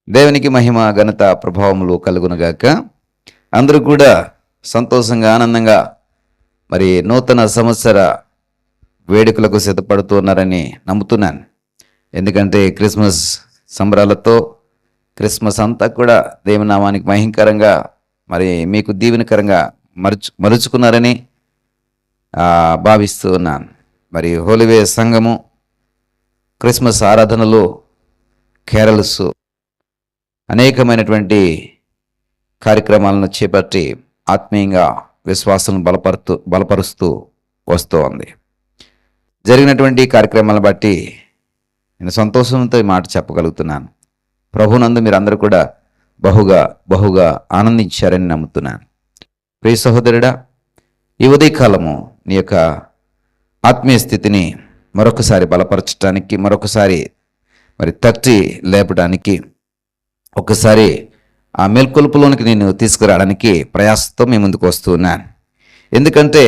దేవునికి మహిమ ఘనత ప్రభావములు కలుగునుగాక. అందరూ కూడా సంతోషంగా ఆనందంగా మరి నూతన సంవత్సర వేడుకలకు సిద్ధపడుతూ ఉన్నారని నమ్ముతున్నాను. ఎందుకంటే క్రిస్మస్ సంబరాలతో క్రిస్మస్ అంతా కూడా దేవుని నామానికి మహిమకరంగా మరి మీకు దీవెనకరంగా మరుచుకున్నారని భావిస్తూ ఉన్నాను. మరి హోలీవే సంఘము క్రిస్మస్ ఆరాధనలు, కేరళస్ అనేకమైనటువంటి కార్యక్రమాలను చేపట్టి ఆత్మీయంగా విశ్వాసం బలపరుస్తూ వస్తోంది. జరిగినటువంటి కార్యక్రమాలను బట్టి నేను సంతోషంతో ఈ మాట చెప్పగలుగుతున్నాను. ప్రభునందు మీరందరూ కూడా బహుగా ఆనందించారని నమ్ముతున్నాను. ప్రియ సహోదరుడా, ఈ ఉదయకాలము నీ యొక్క ఆత్మీయ స్థితిని మరొకసారి బలపరచడానికి, మరొకసారి మరి తట్టి లేపడానికి, ఒకసారి ఆ మేల్కొలుపులోనికి నేను తీసుకురావడానికి ప్రయాసంతో మీ ముందుకు వస్తూ ఉన్నాను. ఎందుకంటే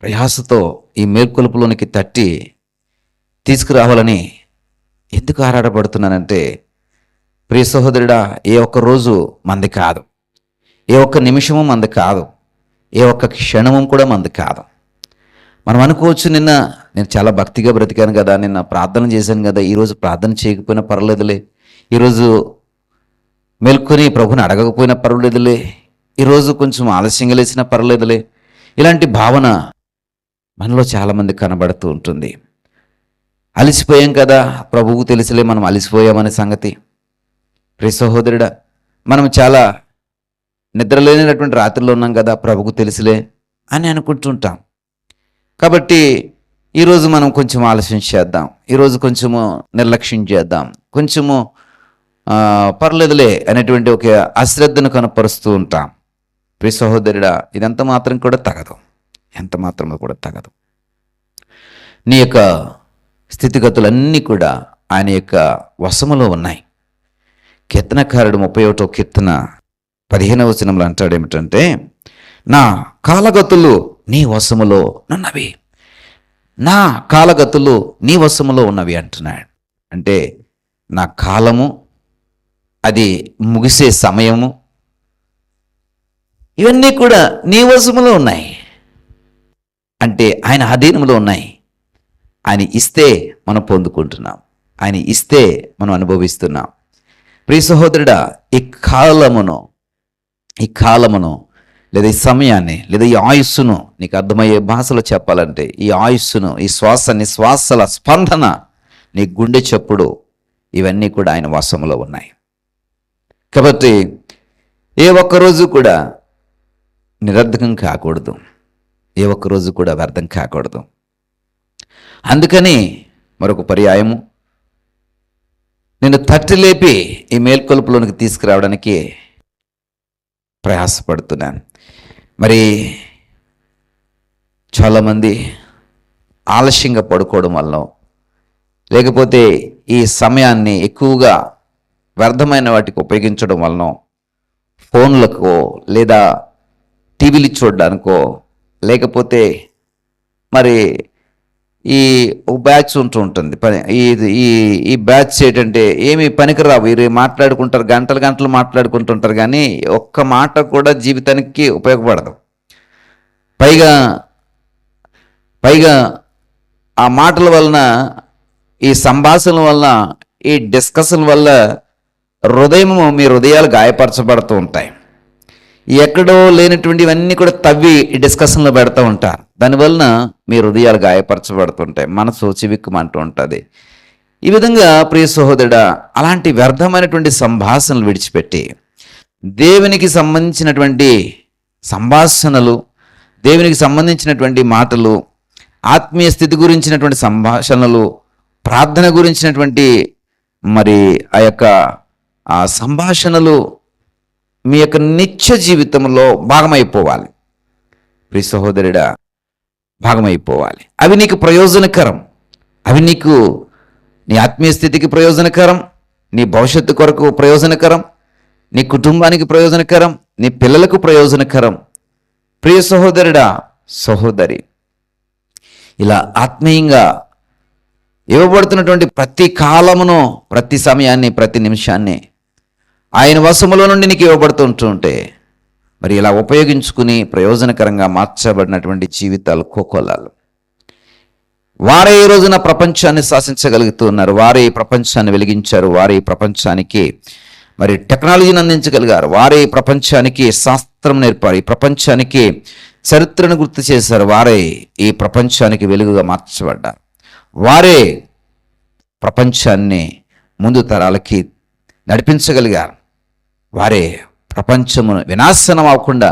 ప్రయాసతో ఈ మేల్కొలుపులోనికి తట్టి తీసుకురావాలని ఎందుకు ఆరాటపడుతున్నానంటే, ప్రియ సహోదరుడా, ఏ ఒక్క రోజు మంది కాదు, ఏ ఒక్క నిమిషము మంది కాదు, ఏ ఒక్క క్షణము కూడా మంది కాదు. మనం అనుకోవచ్చు, నేను చాలా భక్తిగా బ్రతికాను కదా, నిన్న ప్రార్థన చేశాను కదా, ఈరోజు ప్రార్థన చేయకపోయినా పర్వాలేదులే, ఈరోజు మేల్కొని ప్రభుని అడగకపోయినా పర్వాలేదులే, ఈరోజు కొంచెం ఆలస్యంగా లేచినా పర్వాలేదులే. ఇలాంటి భావన మనలో చాలామంది కనబడుతూ ఉంటుంది. అలసిపోయాం కదా, ప్రభువుకు తెలుసులే మనం అలసిపోయామనే సంగతి. ప్రియ సహోదరుడా, మనం చాలా నిద్రలేనటువంటి రాత్రిలో ఉన్నాం కదా, ప్రభువుకు తెలుసులే అని అనుకుంటుంటాం. కాబట్టి ఈరోజు మనం కొంచెం ఆలస్యం చేద్దాం, ఈరోజు కొంచెము నిర్లక్ష్యం చేద్దాం, కొంచెము పర్లేదులే అనేటువంటి ఒక అశ్రద్ధను కనపరుస్తూ ఉంటాం. ప్రియ సహోదరుడా, ఇదంత మాత్రం కూడా తగదు, ఎంత మాత్రం కూడా తగదు. నీ యొక్క స్థితిగతులన్నీ కూడా ఆయన యొక్క వశములో ఉన్నాయి. కీర్తనకారుడు 31వ కీర్తన 15వ వచనంలో అంటాడు ఏమిటంటే, నా కాలగతులు నీ వశములో ఉన్నవి, నా కాలగతులు నీ వశములో ఉన్నవి అంటున్నాడు. అంటే నా కాలము, అది ముగిసే సమయము, ఇవన్నీ కూడా నీ వశములో ఉన్నాయి. అంటే ఆయన అధీనంలో ఉన్నాయి. ఆయన ఇస్తే మనం పొందుకుంటున్నాం, ఆయన ఇస్తే మనం అనుభవిస్తున్నాం. ప్రియ సహోదరుడా, ఈ కాలమును లేదా ఈ సమయాన్ని లేదా ఈ ఆయుస్సును నీకు అర్థమయ్యే భాషలో చెప్పాలంటే, ఈ ఆయుస్సును, ఈ శ్వాసల స్పందన, నీ గుండె చప్పుడు, ఇవన్నీ కూడా ఆయన వశంలో ఉన్నాయి. కాబట్టి ఏ ఒక్కరోజు కూడా నిరర్ధకం కాకూడదు, ఏ ఒక్కరోజు కూడా వ్యర్థం కాకూడదు. అందుకని మరొక పర్యాయము నేను తట్టి లేపి ఈ మేల్కొలుపులోనికి తీసుకురావడానికి ప్రయాసపడుతున్నాను. మరి చాలామంది ఆలస్యంగా పడుకోవడం వల్ల, లేకపోతే ఈ సమయాన్ని ఎక్కువగా వ్యర్థమైన వాటికి ఉపయోగించడం వలన, ఫోన్లకో లేదా టీవీలు చూడడానికో, లేకపోతే మరి ఈ బ్యాచ్ ఉంటుంది పని, ఈ బ్యాచ్ ఏంటంటే ఏమి పనికిరావు, వీరు మాట్లాడుకుంటారు, గంటలు మాట్లాడుకుంటుంటారు, కానీ ఒక్క మాట కూడా జీవితానికి ఉపయోగపడదు. పైగా ఆ మాటల వలన, ఈ సంభాషణ వలన, ఈ డిస్కషన్ వల్ల మీ హృదయాలు గాయపరచబడుతూ ఉంటాయి. ఎక్కడో లేనటువంటివన్నీ కూడా తవ్వి ఈ డిస్కషన్లో పెడతా ఉంటారు. దానివలన మీ హృదయాలు గాయపరచబడుతుంటాయి, మనసు చివిక్కుమంటూ ఉంటుంది. ఈ విధంగా ప్రియ సహోదరుడా, అలాంటి వ్యర్థమైనటువంటి సంభాషణలు విడిచిపెట్టి దేవునికి సంబంధించినటువంటి సంభాషణలు, దేవునికి సంబంధించినటువంటి మాటలు, ఆత్మీయ స్థితి గురించినటువంటి సంభాషణలు, ప్రార్థన గురించినటువంటి మరి ఆ యొక్క సంభాషణలు మీ యొక్క నిత్య జీవితంలో భాగమైపోవాలి. ప్రియ సహోదరుడా, భాగమైపోవాలి. అవి నీకు ప్రయోజనకరం, అవి నీకు నీ ఆత్మీయ స్థితికి ప్రయోజనకరం, నీ భవిష్యత్తు కొరకు ప్రయోజనకరం, నీ కుటుంబానికి ప్రయోజనకరం, నీ పిల్లలకు ప్రయోజనకరం. ప్రియ సహోదరుడా, సహోదరి, ఇలా ఆత్మీయంగా ఇవ్వబడుతున్నటువంటి ప్రతి కాలమును, ప్రతి సమయాన్ని, ప్రతి నిమిషాన్ని ఆయన వశములో నుండి నీకు ఇవ్వబడుతుంటే మరి ఇలా ఉపయోగించుకుని ప్రయోజనకరంగా మార్చబడినటువంటి జీవితాలు కోకొల్లాలు. వారే ఈ రోజున ప్రపంచాన్ని శాసించగలుగుతూ ఉన్నారు. వారే ఈ ప్రపంచాన్ని వెలిగించారు. వారే ఈ ప్రపంచానికి మరి టెక్నాలజీని అందించగలిగారు. వారే ఈ ప్రపంచానికి శాస్త్రం నేర్పారు. ఈ ప్రపంచానికి చరిత్రను గుర్తు చేశారు. వారే ఈ ప్రపంచానికి వెలుగుగా మార్చబడ్డారు. వారే ప్రపంచాన్ని ముందు తరాలకి నడిపించగలిగారు. వారే ప్రపంచమును వినాశనం అవ్వకుండా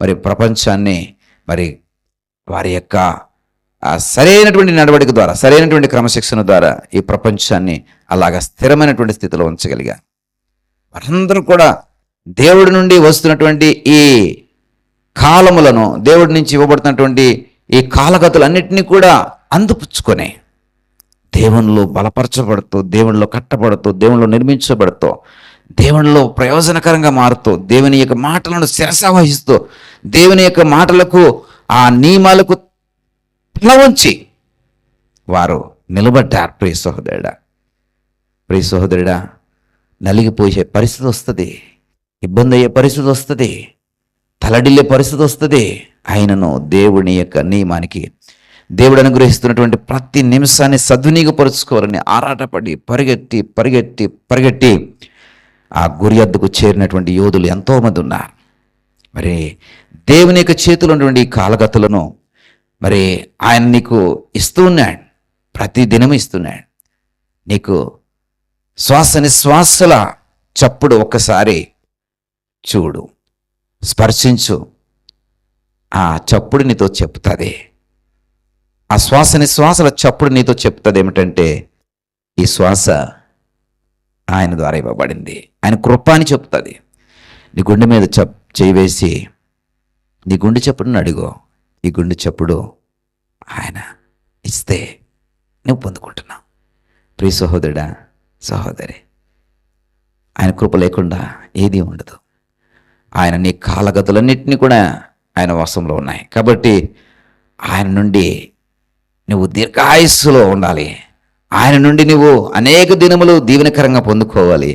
మరి ప్రపంచాన్ని మరి వారి యొక్క సరైనటువంటి నడవడిక ద్వారా, సరైనటువంటి క్రమశిక్షణ ద్వారా ఈ ప్రపంచాన్ని అలాగా స్థిరమైనటువంటి స్థితిలో ఉంచగలిగారు. వారందరూ కూడా దేవుడి నుండి వస్తున్నటువంటి ఈ కాలములను, దేవుడి నుంచి ఇవ్వబడుతున్నటువంటి ఈ కాలగతులన్నింటినీ కూడా అందిపుచ్చుకొని దేవునిలో బలపరచబడుతూ, దేవునిలో కట్టబడుతూ, దేవునిలో నిర్మించబడుతూ, దేవునిలో ప్రయోజనకరంగా మారుతూ, దేవుని యొక్క మాటలను శిరసావహిస్తూ, దేవుని యొక్క మాటలకు ఆ నియమాలకు తల వంచి వారు నిలబడ్డారు. ప్రియ సహోదరుడా, నలిగిపోయే పరిస్థితి వస్తుంది, ఇబ్బంది అయ్యే పరిస్థితి వస్తుంది, తలడిల్లే పరిస్థితి వస్తుంది. ఆయనను దేవుని యొక్క నియమానికి, దేవుడు అనుగ్రహిస్తున్నటువంటి ప్రతి నిమిషాన్ని సద్వినియోగపరుచుకోవాలని ఆరాటపడి పరిగెట్టి పరిగెట్టి పరిగెట్టి ఆ గురి అద్దకు చేరినటువంటి యోధులు ఎంతోమంది ఉన్నారు. మరి దేవుని యొక్క చేతిలో ఉన్నటువంటి ఈ కాలగతులను మరి ఆయన నీకు ఇస్తూ ఉన్నాడు, ప్రతి దినము ఇస్తున్నాడు. నీకు శ్వాస నిశ్వాసల చప్పుడు ఒక్కసారి చూడు, స్పర్శించు. ఆ చప్పుడు నీతో చెప్తుంది, ఆ శ్వాస నిశ్వాసల చప్పుడు నీతో చెప్తుంది ఏమిటంటే ఈ శ్వాస ఆయన ద్వారా ఇవ్వబడింది, ఆయన కృప అని చెప్తుంది. నీ గుండె మీద చేయి వేసి నీ గుండె చప్పుడుని అడుగు. ఈ గుండె చప్పుడు ఆయన ఇస్తే నువ్వు పొందుకుంటున్నావు. ప్రియ సహోదరుడా, సహోదరి, ఆయన కృప లేకుండా ఏదీ ఉండదు. ఆయన నీ కాలగతులన్నింటినీ కూడా ఆయన వశంలో ఉన్నాయి. కాబట్టి ఆయన నుండి నువ్వు దీర్ఘాయుస్సులో ఉండాలి. ఆయన నుండి నువ్వు అనేక దినములు దీవెనకరంగా పొందుకోవాలి.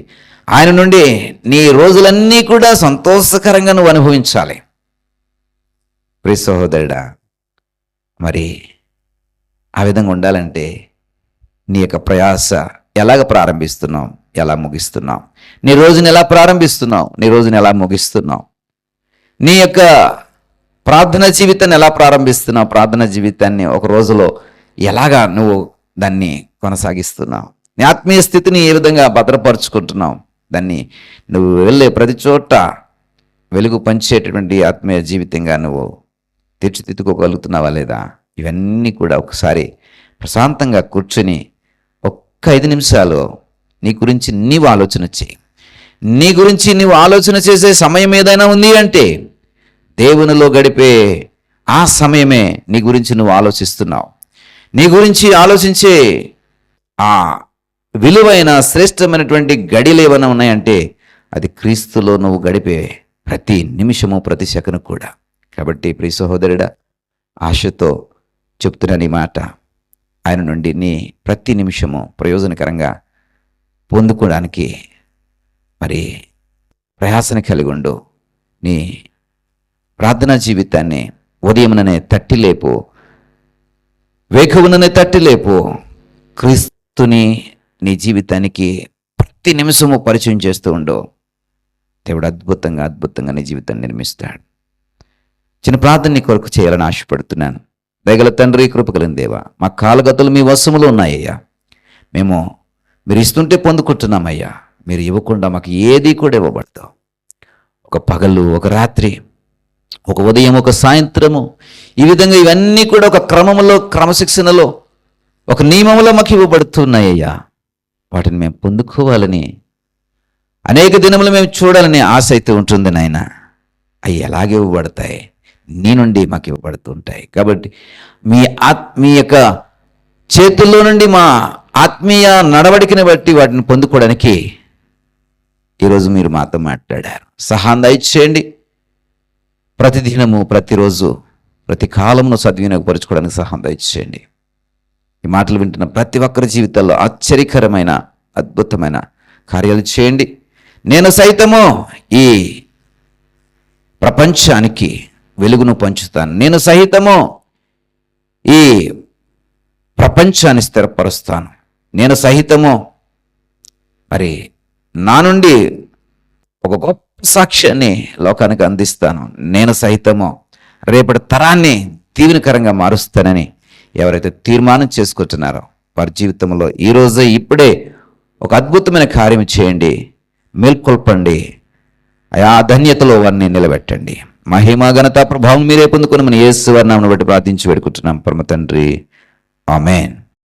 ఆయన నుండి నీ రోజులన్నీ కూడా సంతోషకరంగా నువ్వు అనుభవించాలి. ప్రియ సహోదరుడా, మరి ఆ విధంగా ఉండాలంటే నీ యొక్క ప్రయాస ఎలాగ ప్రారంభిస్తున్నావు, ఎలా ముగిస్తున్నావు, నీ రోజుని ఎలా ప్రారంభిస్తున్నావు, నీ రోజుని ఎలా ముగిస్తున్నావు, నీ యొక్క ప్రార్థన జీవితాన్ని ఎలా ప్రారంభిస్తున్నావు, ప్రార్థన జీవితాన్ని ఒక రోజులో ఎలాగా నువ్వు దాన్ని కొనసాగిస్తున్నావు, నీ ఆత్మీయ స్థితిని ఏ విధంగా భద్రపరుచుకుంటున్నావు, దాన్ని నువ్వు వెళ్ళే ప్రతి చోట వెలుగు పంచేటటువంటి ఆత్మీయ జీవితంగా నువ్వు తీర్చిదిద్దుకోగలుగుతున్నావా లేదా? ఇవన్నీ కూడా ఒకసారి ప్రశాంతంగా కూర్చొని ఒక్క 5 నిమిషాలు నీ గురించి నీవు ఆలోచన చేయి. నీ గురించి నీవు ఆలోచన చేసే సమయం ఏదైనా ఉంది అంటే దేవునిలో గడిపే ఆ సమయమే నీ గురించి నువ్వు ఆలోచిస్తున్నావు. నీ గురించి ఆలోచించే ఆ విలువైన శ్రేష్టమైనటువంటి గడియలు ఏమైనా ఉన్నాయంటే అది క్రీస్తులో నువ్వు గడిపే ప్రతి నిమిషము, ప్రతి సెకను కూడా. కాబట్టి ప్రియ సహోదరుడా, ఆశతో చెప్తున్న ఈ మాట, ఆయన నుండి నీ ప్రతి నిమిషము ప్రయోజనకరంగా పొందుకోవడానికి మరి ప్రయాసన కలిగి ఉండు. నీ ప్రార్థనా జీవితాన్ని ఉదయముననే తట్టిలేపు, వేకువననే తట్టిలేపు. క్రీస్తుని నీ జీవితానికి ప్రతి నిమిషము పరిచయం చేస్తూ ఉండు. దేవుడు అద్భుతంగా అద్భుతంగా నీ జీవితాన్ని నిర్మిస్తాడు. చిన్న ప్రార్థన నీ కొరకు చేయాలని ఆశపడుతున్నాను. దయగల తండ్రి, కృపగలిగిన దేవా, మా కాలగతులు మీ వశములో ఉన్నాయ్యా. మేము మీరు ఇస్తుంటే పొందుకుంటున్నామయ్యా. మీరు ఇవ్వకుండా మాకు ఏది కూడా ఇవ్వబడతావు. ఒక పగలు, ఒక రాత్రి, ఒక ఉదయం, ఒక సాయంత్రము, ఈ విధంగా ఇవన్నీ కూడా ఒక క్రమములో, క్రమశిక్షణలో, ఒక నియమంలో మాకు ఇవ్వబడుతున్నాయ్యా. వాటిని మేము పొందుకోవాలని, అనేక దినములు మేము చూడాలని ఆశ అయితే ఉంటుంది నాయన. అవి ఎలాగే ఇవ్వబడతాయి? నీ నుండి మాకు ఇవ్వబడుతుంటాయి. కాబట్టి మీ యొక్క చేతుల్లో నుండి మా ఆత్మీయ నడవడికని బట్టి వాటిని పొందుకోవడానికి ఈరోజు మీరు మాతో మాట్లాడారు. సహాయం దయచేయండి. ప్రతిదినము, ప్రతిరోజు, ప్రతి కాలమును సద్వినియోగపరచుకోవడానికి సహాయం దయచేయండి. ఈ మాటలు వింటున్న ప్రతి ఒక్కరి జీవితాల్లో ఆశ్చర్యకరమైన అద్భుతమైన కార్యాలు చేయండి. నేను సైతము ఈ ప్రపంచానికి వెలుగును పంచుతాను. నేను సహితము ఈ ప్రపంచాన్ని స్థిరపరుస్తాను. నేను సహితము మరి నా నుండి ఒక గొప్ప సాక్ష్యాన్ని లోకానికి అందిస్తాను. నేను సహితము రేపటి తరాన్ని దీవెనకరంగా మారుస్తానని ఎవరైతే తీర్మానం చేసుకుంటున్నారో వారి జీవితంలో ఈరోజే ఇప్పుడే ఒక అద్భుతమైన కార్యం చేయండి, మేల్కొల్పండి. ఆ ధన్యతలో వారిని నిలబెట్టండి. మహిమ ఘనత ప్రభావం మీరే పొందుకుని మన యేసు వారి నామమును బట్టి ప్రార్థించి వేడుకుంటున్నాం పరమ తండ్రి. ఆమేన్.